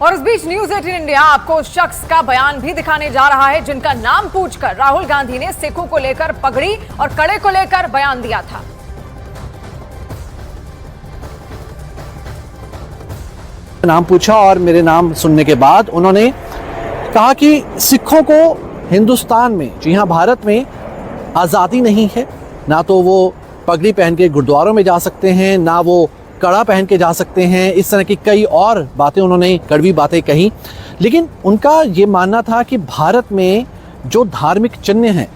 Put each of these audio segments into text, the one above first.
और इस बीच news 18 India आपको उस शख्स का बयान भी दिखाने जा रहा है जिनका नाम पूछकर राहुल गांधी ने सिखों को लेकर पगड़ी और कड़े को लेकर बयान दिया था। नाम पूछा और मेरे नाम सुनने के बाद उन्होंने कहा कि सिखों को हिंदुस्तान में, जी हाँ भारत में आज़ादी नहीं है। ना तो वो पगड़ी पहन के गुरुद्वारों में जा सकते हैं, ना वो कड़ा पहन के जा सकते हैं। इस तरह की कई और बातें उन्होंने, कड़वी बातें कही। लेकिन उनका ये मानना था कि भारत में जो धार्मिक चिन्ह हैं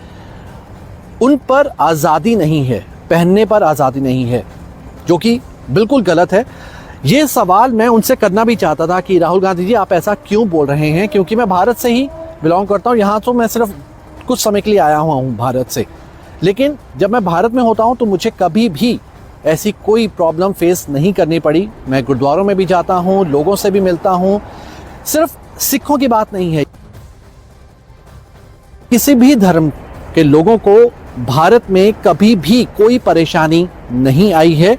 उन पर आज़ादी नहीं है, पहनने पर आज़ादी नहीं है, जो कि बिल्कुल गलत है। ये सवाल मैं उनसे करना भी चाहता था कि राहुल गांधी जी आप ऐसा क्यों बोल रहे हैं, क्योंकि मैं भारत से ही बिलोंग करता हूँ। यहाँ तो मैं सिर्फ कुछ समय के लिए आया हुआ हूँ भारत से, लेकिन जब मैं भारत में होता हूँ तो मुझे कभी भी ऐसी कोई प्रॉब्लम फेस नहीं करनी पड़ी। मैं गुरुद्वारों में भी जाता हूँ, लोगों से भी मिलता हूँ। सिर्फ सिखों की बात नहीं है, किसी भी धर्म के लोगों को भारत में कभी भी कोई परेशानी नहीं आई है।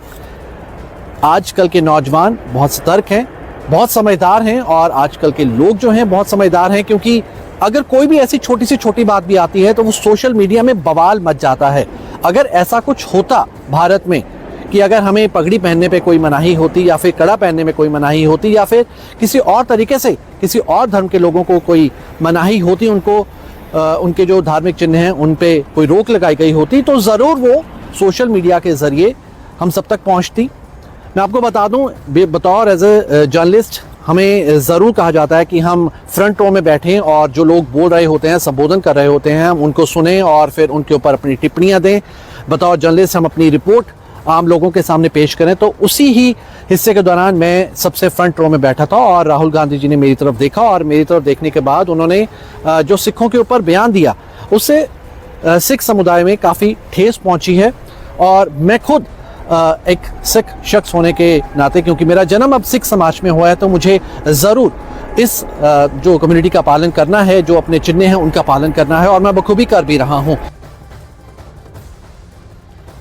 आजकल के नौजवान बहुत सतर्क हैं, बहुत समझदार हैं, और आजकल के लोग जो हैं बहुत समझदार हैं, क्योंकि अगर कोई भी ऐसी छोटी से छोटी बात भी आती है तो वो सोशल मीडिया में बवाल मच जाता है। अगर ऐसा कुछ होता भारत में कि अगर हमें पगड़ी पहनने पे कोई मनाही होती, या फिर कड़ा पहनने में कोई मनाही होती, या फिर किसी और तरीके से किसी और धर्म के लोगों को कोई मनाही होती, उनको उनके जो धार्मिक चिन्ह हैं उन पे कोई रोक लगाई गई होती, तो ज़रूर वो सोशल मीडिया के ज़रिए हम सब तक पहुंचती। मैं आपको बता दूं, बतौर एज ए जर्नलिस्ट हमें ज़रूर कहा जाता है कि हम फ्रंट रो में बैठें और जो लोग बोल रहे होते हैं, संबोधन कर रहे होते हैं, हम उनको सुनें और फिर उनके ऊपर अपनी टिप्पणियां दें। बतौर जर्नलिस्ट हम अपनी रिपोर्ट आम लोगों के सामने पेश करें। तो उसी ही हिस्से के दौरान मैं सबसे फ्रंट रो में बैठा था और राहुल गांधी जी ने मेरी तरफ देखा, और मेरी तरफ देखने के बाद उन्होंने जो सिखों के ऊपर बयान दिया उससे सिख समुदाय में काफ़ी ठेस पहुंची है। और मैं खुद एक सिख शख्स होने के नाते, क्योंकि मेरा जन्म अब सिख समाज में हुआ है, तो मुझे ज़रूर इस जो कम्युनिटी का पालन करना है, जो अपने चिन्ह हैं उनका पालन करना है, और मैं बखूबी कर भी रहा हूँ।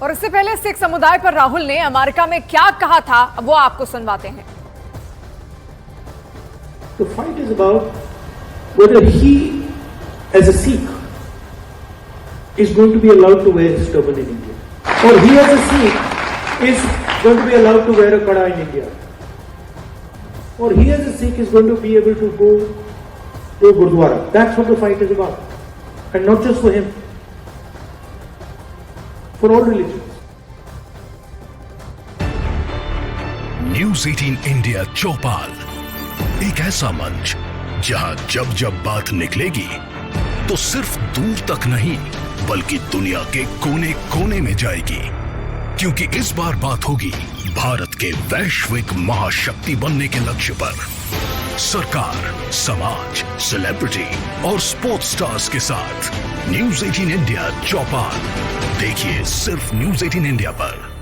और इससे पहले सिख समुदाय पर राहुल ने अमेरिका में क्या कहा था वो आपको सुनवाते हैं। The fight is about whether he, as a Sikh, is going to be allowed to wear his turban in India, or he, as a Sikh, is going to be allowed to wear a kada in India, or he, as a Sikh, is going to be able to go to Gurdwara. That's what the fight is about, and not just for him. For all religions. News 18 India Chaupal, एक ऐसा मंच जहां जब जब बात निकलेगी तो सिर्फ दूर तक नहीं बल्कि दुनिया के कोने कोने में जाएगी, क्योंकि इस बार बात होगी भारत के वैश्विक महाशक्ति बनने के लक्ष्य पर। सरकार, समाज, सेलिब्रिटी और स्पोर्ट्स स्टार्स के साथ न्यूज 18 इंडिया चौपाल देखिए सिर्फ न्यूज 18 इंडिया पर।